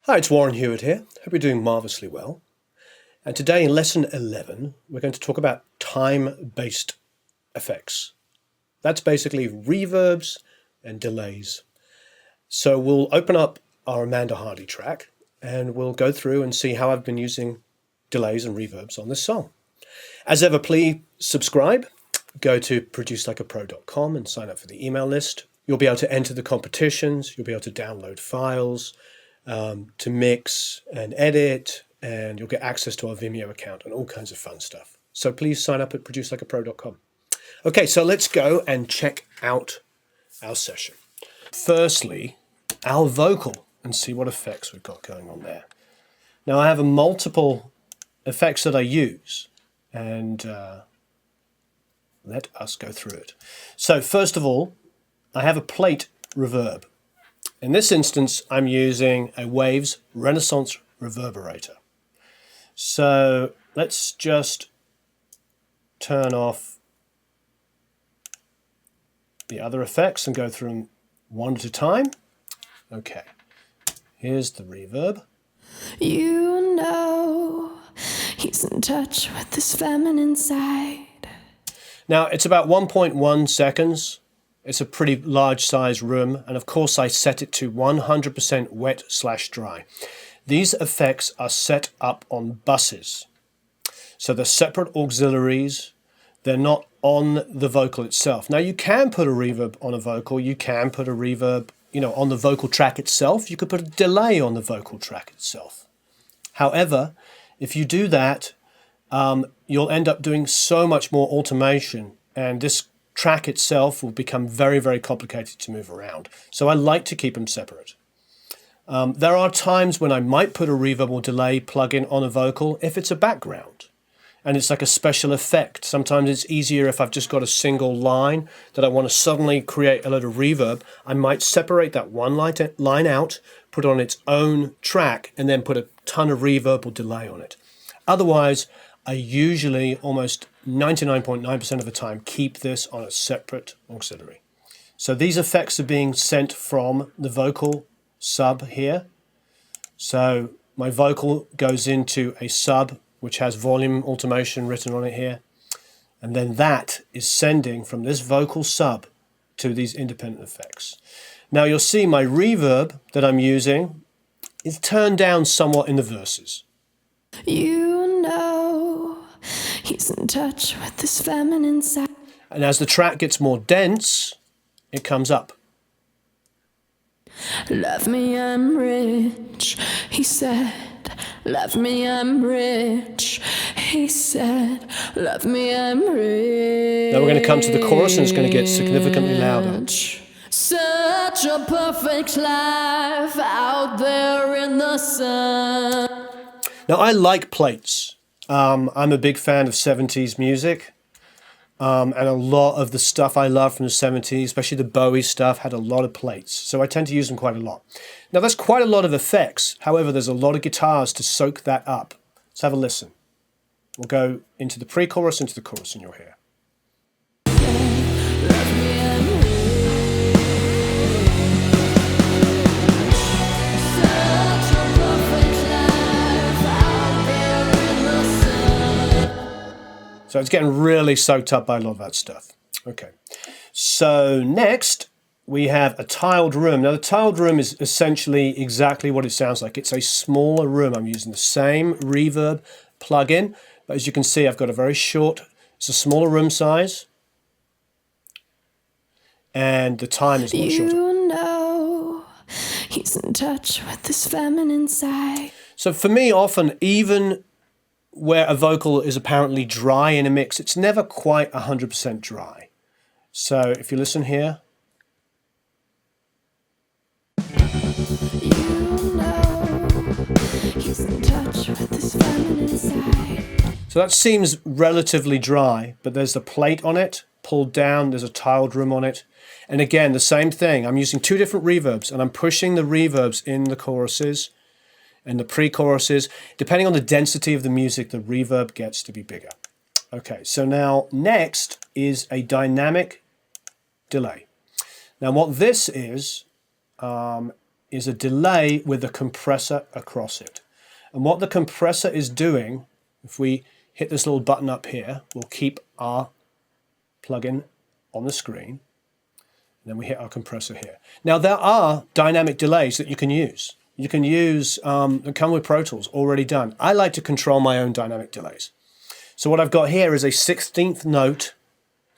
Hi, it's Warren Huart here. Hope you're doing marvellously well. And today in lesson 11, we're going to talk about time-based effects. That's basically reverbs and delays. So we'll open up our Amanda Hardy track and we'll go through and see how I've been using delays and reverbs on this song. As ever, please subscribe. Go to producelikeapro.com and sign up for the email list. You'll be able to enter the competitions. You'll be able to download files, to mix and edit, and you'll get access to our Vimeo account and all kinds of fun stuff. So please sign up at producelikeapro.com. Okay, so let's go and check out our session. Firstly, our vocal, and see what effects we've got going on there. Now I have multiple effects that I use, and let us go through it. So first of all, I have a plate reverb. In this instance, I'm using a Waves Renaissance reverberator. So let's just turn off the other effects and go through them one at a time. Okay, here's the reverb. You know, he's in touch with this feminine side. Now, it's about 1.1 seconds. It's a pretty large size room, and of course I set it to 100% wet/dry. These effects are set up on buses. So they're separate auxiliaries. They're not on the vocal itself. Now you can put a reverb on a vocal. You can put a reverb, on the vocal track itself. You could put a delay on the vocal track itself. However, if you do that, you'll end up doing so much more automation, and this track itself will become very, very complicated to move around. So I like to keep them separate. There are times when I might put a reverb or delay plugin on a vocal if it's a background and it's like a special effect. Sometimes it's easier if I've just got a single line that I want to suddenly create a lot of reverb. I might separate that one line out, put it on its own track, and then put a ton of reverb or delay on it. Otherwise, I usually almost 99.9% of the time keep this on a separate auxiliary. So these effects are being sent from the vocal sub here. So my vocal goes into a sub which has volume automation written on it here. And then that is sending from this vocal sub to these independent effects. Now you'll see my reverb that I'm using is turned down somewhat in the verses. You know, he's in touch with this feminine side. And as the track gets more dense, it comes up. Love me, I'm rich, he said. Love me, I'm rich, he said. Love me, I'm rich. Now we're going to come to the chorus and it's going to get significantly louder. Such a perfect life out there in the sun. Now I like plates. I'm a big fan of 70s music. And a lot of the stuff I love from the 70s, especially the Bowie stuff, had a lot of plates. So I tend to use them quite a lot. Now that's quite a lot of effects. However, there's a lot of guitars to soak that up. Let's have a listen. We'll go into the pre-chorus, into the chorus, and you'll hear. So it's getting really soaked up by a lot of that stuff. Okay, so next we have a tiled room. Now the tiled room is essentially exactly what it sounds like. It's a smaller room. I'm using the same reverb plugin, but as you can see, I've got a very short, it's a smaller room size, and the time is much shorter. You know, he's in touch with this feminine side. So for me, often, even where a vocal is apparently dry in a mix, it's never quite 100% dry. So if you listen here. You know, he's in touch with this feminine side. So that seems relatively dry, but there's a plate on it, pulled down, there's a tiled room on it. And again, the same thing. I'm using two different reverbs, and I'm pushing the reverbs in the choruses and the pre-choruses. Depending on the density of the music, the reverb gets to be bigger. Okay, so now next is a dynamic delay. Now what this is, is a delay with a compressor across it. And what the compressor is doing, if we hit this little button up here, we'll keep our plugin on the screen. And then we hit our compressor here. Now there are dynamic delays that you can use. You can use, that come with Pro Tools, already done. I like to control my own dynamic delays. So what I've got here is a 16th note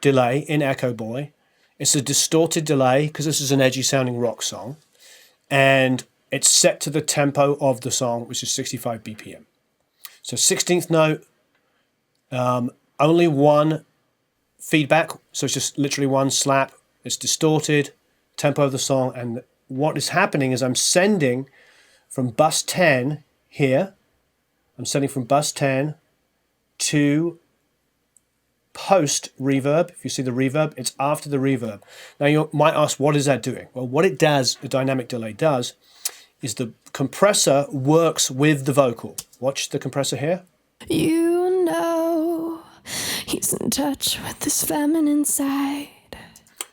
delay in Echo Boy. It's a distorted delay because this is an edgy sounding rock song. And it's set to the tempo of the song, which is 65 BPM. So 16th note, only one feedback. So it's just literally one slap. It's distorted, tempo of the song. And what is happening is I'm sending from bus 10 here. I'm sending from bus 10 to post reverb. If you see the reverb, it's after the reverb. Now you might ask, what is that doing? Well, what it does, the dynamic delay does, is the compressor works with the vocal. Watch the compressor here. You know, he's in touch with this feminine side.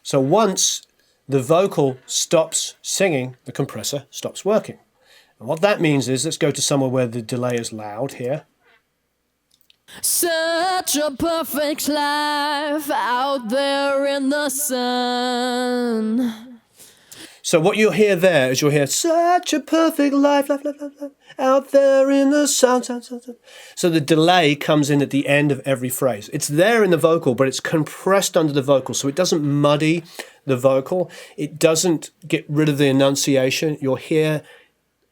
So once the vocal stops singing, the compressor stops working. And what that means is, let's go to somewhere where the delay is loud here. Such a perfect life out there in the sun. So what you'll hear there is you'll hear such a perfect life, out there in the sun. So the delay comes in at the end of every phrase. It's there in the vocal, but it's compressed under the vocal, so it doesn't muddy the vocal. It doesn't get rid of the enunciation. You'll hear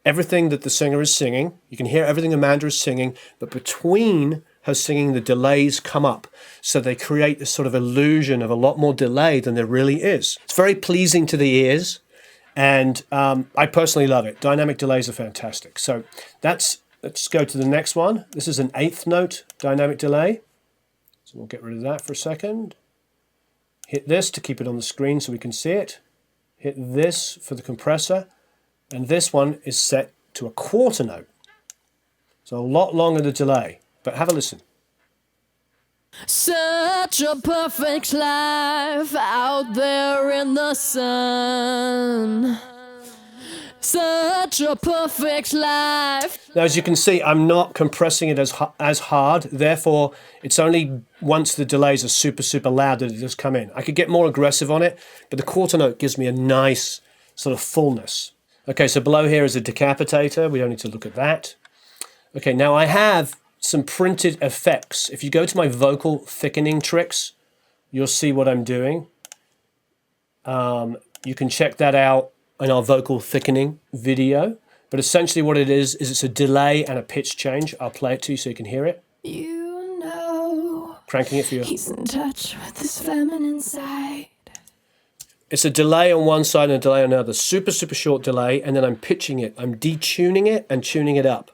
everything that the singer is singing. You can hear everything Amanda is singing, but between her singing, the delays come up. So they create this sort of illusion of a lot more delay than there really is. It's very pleasing to the ears, and I personally love it. Dynamic delays are fantastic. So let's go to the next one. This is an 8th note dynamic delay. So we'll get rid of that for a second. Hit this to keep it on the screen so we can see it. Hit this for the compressor. And this one is set to a 1/4 note. So a lot longer the delay. But have a listen. Such a perfect life out there in the sun. Such a perfect life. Now, as you can see, I'm not compressing it as hard. Therefore, it's only once the delays are super, super loud that it does come in. I could get more aggressive on it, but the 1/4 note gives me a nice sort of fullness. Okay, so below here is a decapitator. We don't need to look at that. Okay, now I have some printed effects. If you go to my vocal thickening tricks, you'll see what I'm doing. You can check that out in our vocal thickening video. But essentially what it is it's a delay and a pitch change. I'll play it to you so you can hear it. You know, cranking it for you. He's in touch with his feminine side. It's a delay on one side and a delay on the other. Super, super short delay. And then I'm pitching it. I'm detuning it and tuning it up.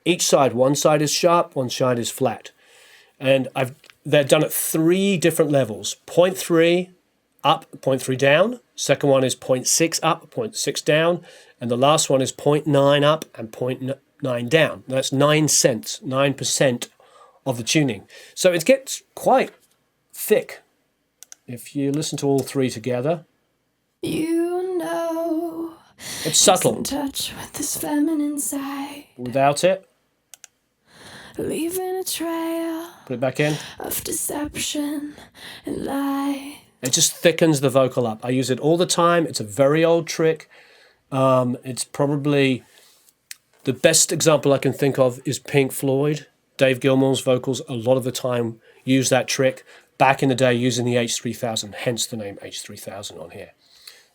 Each side, one side is sharp, one side is flat. And they're done at 3 different levels. 0.3 up, 0.3 down. Second one is 0.6 up, 0.6 down. And the last one is 0.9 up and 0.9 down. That's 9 cents, 9% of the tuning. So it gets quite thick if you listen to all 3 together. You know, it's subtle. He's in touch with his feminine side. Without it, leaving a trail. Put it back in. Of deception and lie. It just thickens the vocal up. I use it all the time. It's a very old trick. It's probably the best example I can think of is Pink Floyd. Dave Gilmour's vocals a lot of the time use that trick. Back in the day using the H3000, hence the name H3000 on here.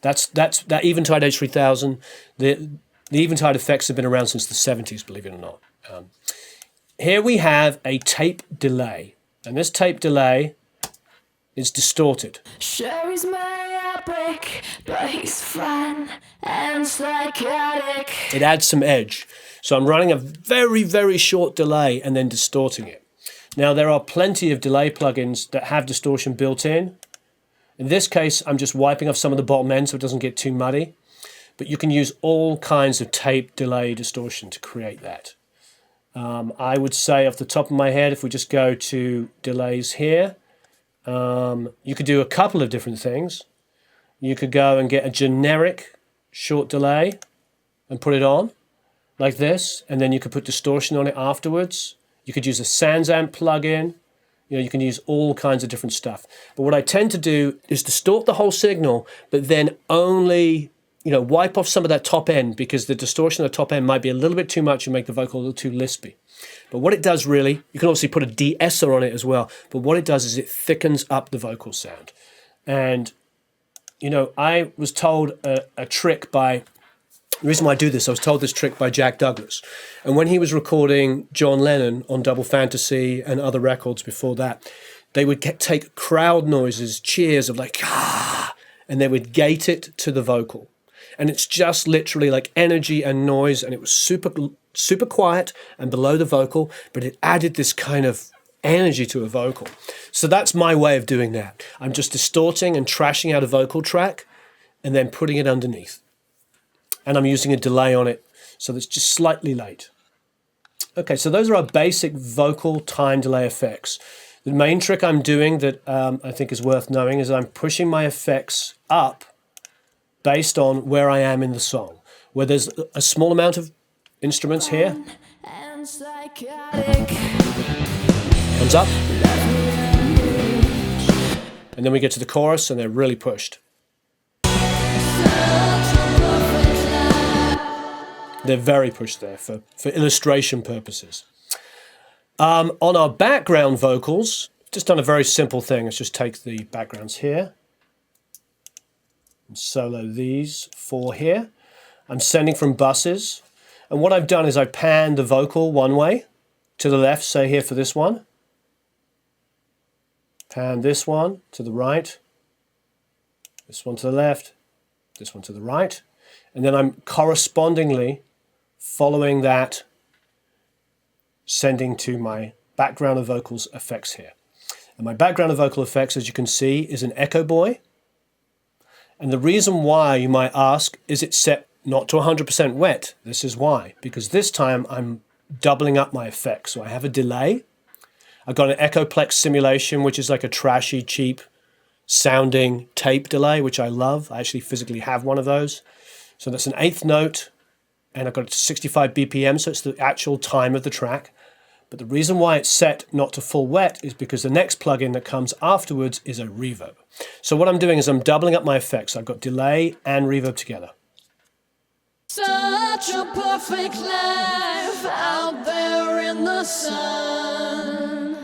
That's that Eventide H3000. The Eventide effects have been around since the 70s, believe it or not. Here we have a tape delay, and this tape delay is distorted. Sure he's myopic, but he's fun and psychotic. It adds some edge. So I'm running a very, very short delay and then distorting it. Now there are plenty of delay plugins that have distortion built in. In this case, I'm just wiping off some of the bottom end so it doesn't get too muddy. But you can use all kinds of tape delay distortion to create that. I would say off the top of my head, if we just go to delays here, you could do a couple of different things. You could go and get a generic short delay, and put it on like this, and then you could put distortion on it afterwards. You could use a SansAmp plugin. You know, you can use all kinds of different stuff. But what I tend to do is distort the whole signal, but then only, you know, wipe off some of that top end, because the distortion at the top end might be a little bit too much and make the vocal a little too lispy. But what it does really, you can obviously put a de-esser on it as well, but what it does is it thickens up the vocal sound. And, you know, I was told a trick by, the reason why I do this, I was told this trick by Jack Douglas. And when he was recording John Lennon on Double Fantasy and other records before that, they would take crowd noises, cheers of like, ah, and they would gate it to the vocal. And it's just literally like energy and noise, and it was super quiet and below the vocal, but it added this kind of energy to a vocal. So that's my way of doing that. I'm just distorting and trashing out a vocal track and then putting it underneath. And I'm using a delay on it, so that's just slightly late. Okay, so those are our basic vocal time delay effects. The main trick I'm doing that I think is worth knowing is I'm pushing my effects up based on where I am in the song. Where there's a small amount of instruments here, comes up, and then we get to the chorus and they're really pushed. They're very pushed there for illustration purposes. On our background vocals, just done a very simple thing. Let's just take the backgrounds here and solo these 4 here. I'm sending from buses. And what I've done is I've panned the vocal one way to the left, say here for this one. Pan this one to the right. This one to the left. This one to the right. And then I'm correspondingly following that, sending to my background of vocals effects here. And my background of vocal effects, as you can see, is an Echo Boy. And the reason why, you might ask, is it set not to 100% wet? This is why. Because this time I'm doubling up my effects. So I have a delay. I've got an Echoplex simulation, which is like a trashy, cheap sounding tape delay, which I love. I actually physically have one of those. So that's an 1/8 note. And I've got it to 65 BPM, so it's the actual time of the track. But the reason why it's set not to full wet is because the next plugin that comes afterwards is a reverb. So what I'm doing is I'm doubling up my effects. I've got delay and reverb together. Such a perfect life out there in the sun.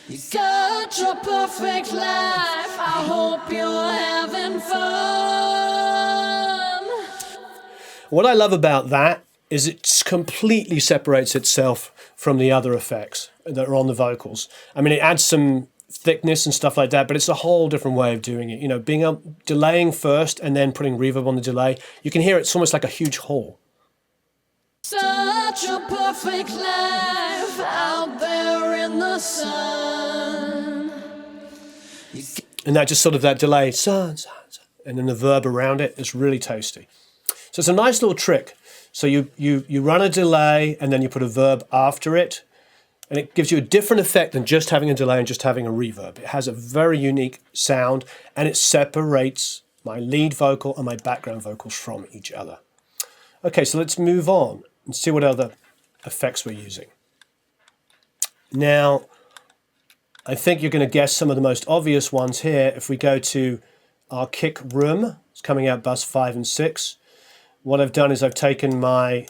Such a perfect life. I hope you're having fun. What I love about that is it completely separates itself from the other effects that are on the vocals. I mean, it adds some thickness and stuff like that, but it's a whole different way of doing it. You know, delaying first and then putting reverb on the delay. You can hear it's almost like a huge hall. Such a perfect life out there in the sun. And that just sort of that delay, sun, and then the verb around it is really tasty. So it's a nice little trick. So you run a delay and then you put a verb after it, and it gives you a different effect than just having a delay and just having a reverb. It has a very unique sound, and it separates my lead vocal and my background vocals from each other. Okay, so let's move on and see what other effects we're using. Now, I think you're going to guess some of the most obvious ones here. If we go to our kick room, it's coming out bus 5 and 6. What I've done is I've taken my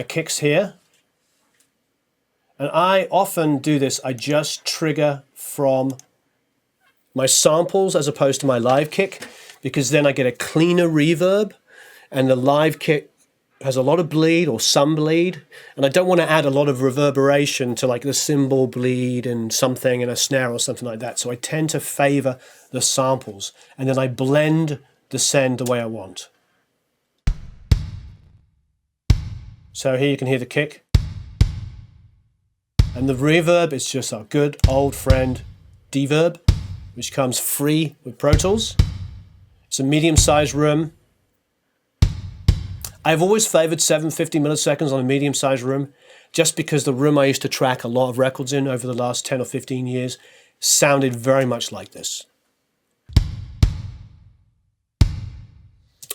kicks here, and I often do this. I just trigger from my samples as opposed to my live kick, because then I get a cleaner reverb, and the live kick has a lot of bleed or some bleed, and I don't want to add a lot of reverberation to like the cymbal bleed and something and a snare or something like that. So I tend to favor the samples, and then I blend the send the way I want. So here you can hear the kick. And the reverb is just our good old friend Reverb, which comes free with Pro Tools. It's a medium-sized room. I've always favored 750 milliseconds on a medium-sized room, just because the room I used to track a lot of records in over the last 10 or 15 years sounded very much like this.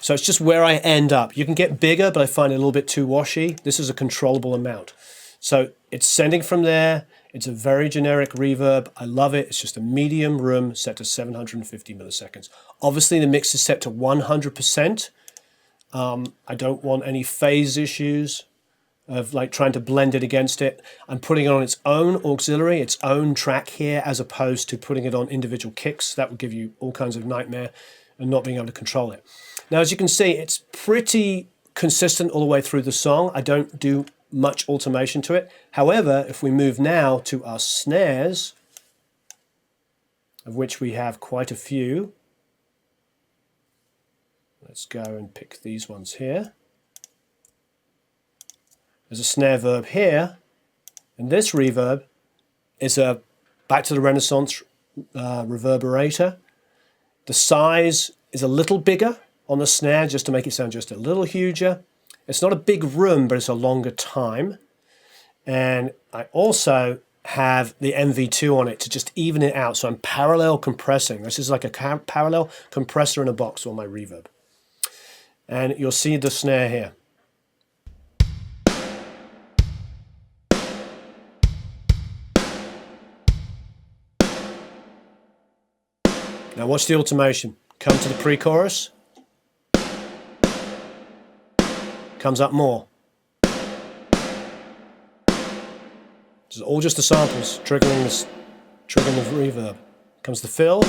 So it's just where I end up. You can get bigger, but I find it a little bit too washy. This is a controllable amount. So it's sending from there. It's a very generic reverb. I love it. It's just a medium room set to 750 milliseconds. Obviously, the mix is set to 100%. I don't want any phase issues of like trying to blend it against it. I'm putting it on its own auxiliary, its own track here, as opposed to putting it on individual kicks. That would give you all kinds of nightmare and not being able to control it. Now, as you can see, it's pretty consistent all the way through the song. I don't do much automation to it. However, if we move now to our snares, of which we have quite a few, let's go and pick these ones here. There's a snare verb here, and this reverb is a back to the Renaissance reverberator. The size is a little bigger on the snare just to make it sound just a little huger. It's not a big room, but it's a longer time. And I also have the MV2 on it to just even it out. So I'm parallel compressing. This is like a parallel compressor in a box on my reverb. And you'll see the snare here. Now watch the automation. Come to the pre-chorus. Comes up more. It's all just the samples triggering the reverb. Comes the fill.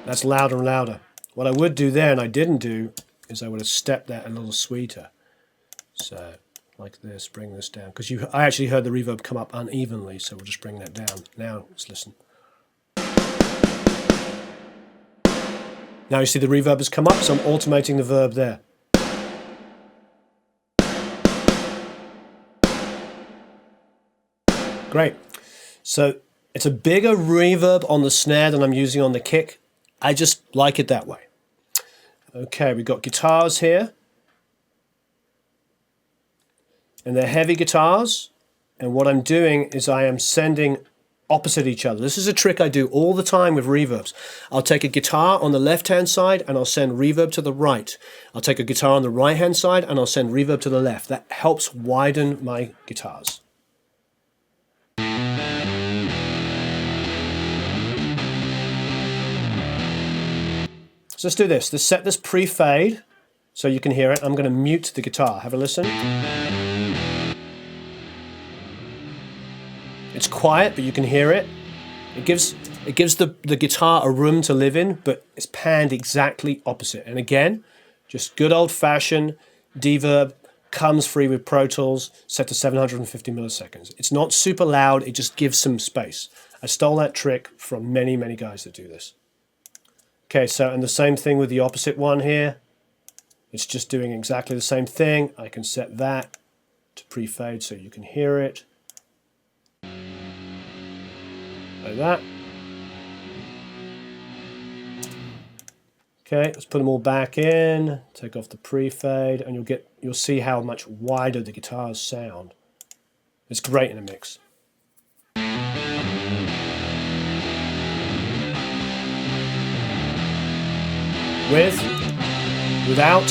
That's louder and louder. What I would do there, and I didn't do, is I would have stepped that a little sweeter. So, like this, bring this down. Because I actually heard the reverb come up unevenly, so we'll just bring that down. Now, let's listen. Now you see the reverb has come up, so I'm automating the verb there. Great. So it's a bigger reverb on the snare than I'm using on the kick. I just like it that way. Okay, we've got guitars here. And they're heavy guitars. And what I'm doing is I am sending opposite each other. This is a trick I do all the time with reverbs. I'll take a guitar on the left-hand side and I'll send reverb to the right. I'll take a guitar on the right-hand side and I'll send reverb to the left. That helps widen my guitars. So let's do this. Let's set this pre-fade so you can hear it. I'm going to mute the guitar. Have a listen. It's quiet, but you can hear it. It gives the guitar a room to live in, but it's panned exactly opposite. And again, just good old-fashioned Reverb, comes free with Pro Tools, set to 750 milliseconds. It's not super loud, it just gives some space. I stole that trick from many, many guys that do this. Okay, so, and the same thing with the opposite one here. It's just doing exactly the same thing. I can set that to pre-fade so you can hear it. Like that. Okay, let's put them all back in, take off the pre-fade, and you'll see how much wider the guitars sound. It's great in a mix. With, without,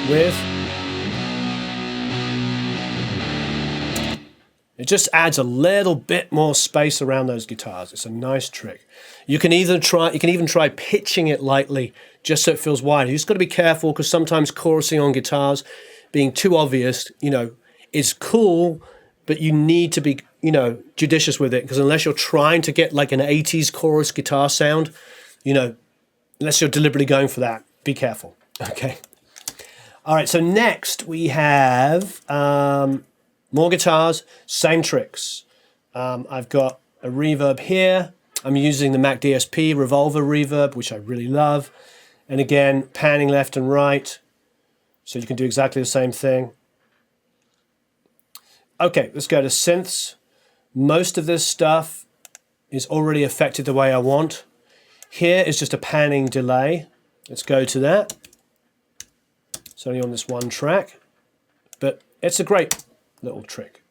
with. It just adds a little bit more space around those guitars. It's a nice trick. You can even try pitching it lightly just so it feels wider. You just got to be careful because sometimes chorusing on guitars, being too obvious, is cool, but you need to be, judicious with it because unless you're trying to get like an 80s chorus guitar sound, unless you're deliberately going for that, be careful. Okay. All right. So next we have more guitars, same tricks. I've got a reverb here. I'm using the McDSP Revolver reverb, which I really love. And again, panning left and right. So you can do exactly the same thing. Okay, let's go to synths. Most of this stuff is already affected the way I want. Here is just a panning delay. Let's go to that. It's only on this one track, but it's a great little trick.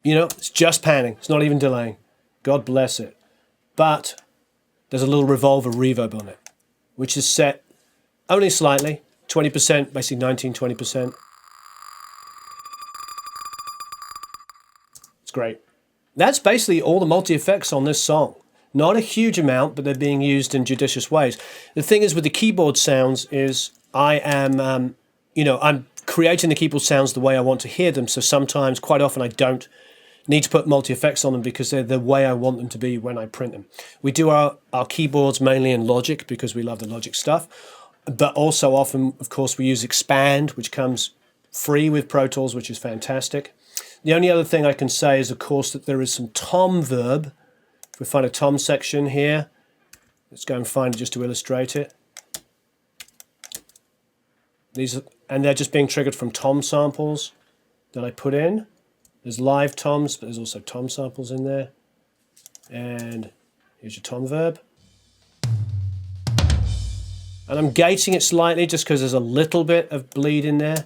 You know, it's just panning. It's not even delaying. God bless it. But there's a little Revolver reverb on it, which is set only slightly, 20%, basically 19, 20%. It's great. That's basically all the multi-effects on this song. Not a huge amount, but they're being used in judicious ways. The thing is with the keyboard sounds is I am, I'm creating the keyboard sounds the way I want to hear them. So sometimes, quite often, I don't need to put multi-effects on them because they're the way I want them to be when I print them. We do our keyboards mainly in Logic because we love the Logic stuff. But also often, of course, we use Expand, which comes free with Pro Tools, which is fantastic. The only other thing I can say is, of course, that there is some tom Verb. If we find a tom section here, let's go and find it just to illustrate it. And they're just being triggered from tom samples that I put in. There's live toms, but there's also tom samples in there. And here's your tom Verb. And I'm gating it slightly just because there's a little bit of bleed in there,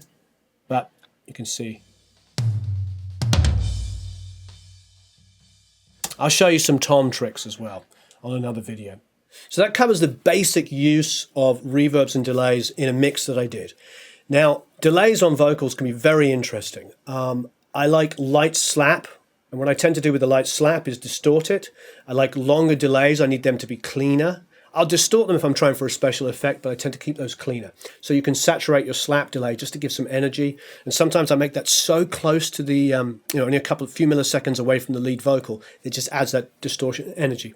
but you can see. I'll show you some tom tricks as well on another video. So that covers the basic use of reverbs and delays in a mix that I did. Now, delays on vocals can be very interesting. I like light slap, and what I tend to do with the light slap is distort it. I like longer delays. I need them to be cleaner. I'll distort them if I'm trying for a special effect, but I tend to keep those cleaner. So you can saturate your slap delay just to give some energy. And sometimes I make that so close to the, only a few milliseconds away from the lead vocal, it just adds that distortion energy,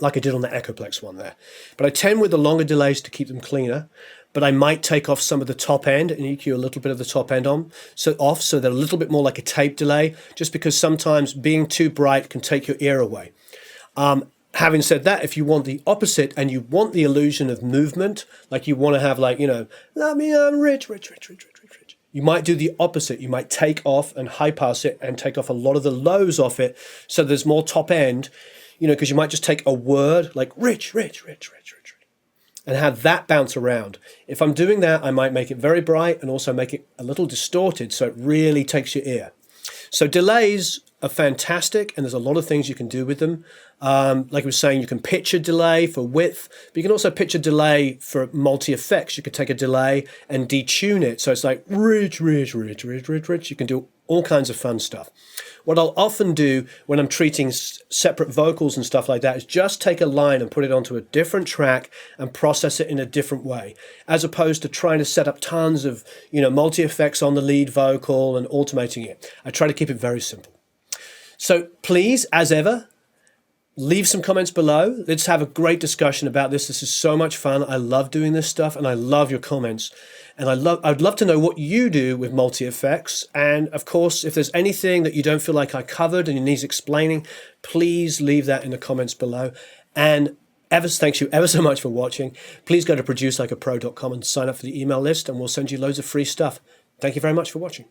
like I did on the Echoplex one there. But I tend with the longer delays to keep them cleaner, but I might take off some of the top end and EQ a little bit of the top end so they're a little bit more like a tape delay, just because sometimes being too bright can take your ear away. Having said that, if you want the opposite and you want the illusion of movement, like you want to have love me, I'm rich, rich, rich, rich, rich, rich, rich. You might do the opposite. You might take off and high pass it and take off a lot of the lows off it so there's more top end, because you might just take a word like rich, rich, rich, rich, rich, and have that bounce around. If I'm doing that, I might make it very bright and also make it a little distorted so it really takes your ear. So delays are fantastic, and there's a lot of things you can do with them. Like I was saying, you can pitch a delay for width, but you can also pitch a delay for multi-effects. You could take a delay and detune it, so it's like rich, rich, rich, rich, rich, rich. You can do all kinds of fun stuff. What I'll often do when I'm treating separate vocals and stuff like that is just take a line and put it onto a different track and process it in a different way, as opposed to trying to set up tons of multi-effects on the lead vocal and automating it. I try to keep it very simple. So please, as ever, leave some comments below. Let's have a great discussion about this. This is so much fun. I love doing this stuff, and I love your comments. And I'd love to know what you do with multi-effects. And of course, if there's anything that you don't feel like I covered and it needs explaining, please leave that in the comments below. And thanks you ever so much for watching. Please go to producelikeapro.com and sign up for the email list, and we'll send you loads of free stuff. Thank you very much for watching.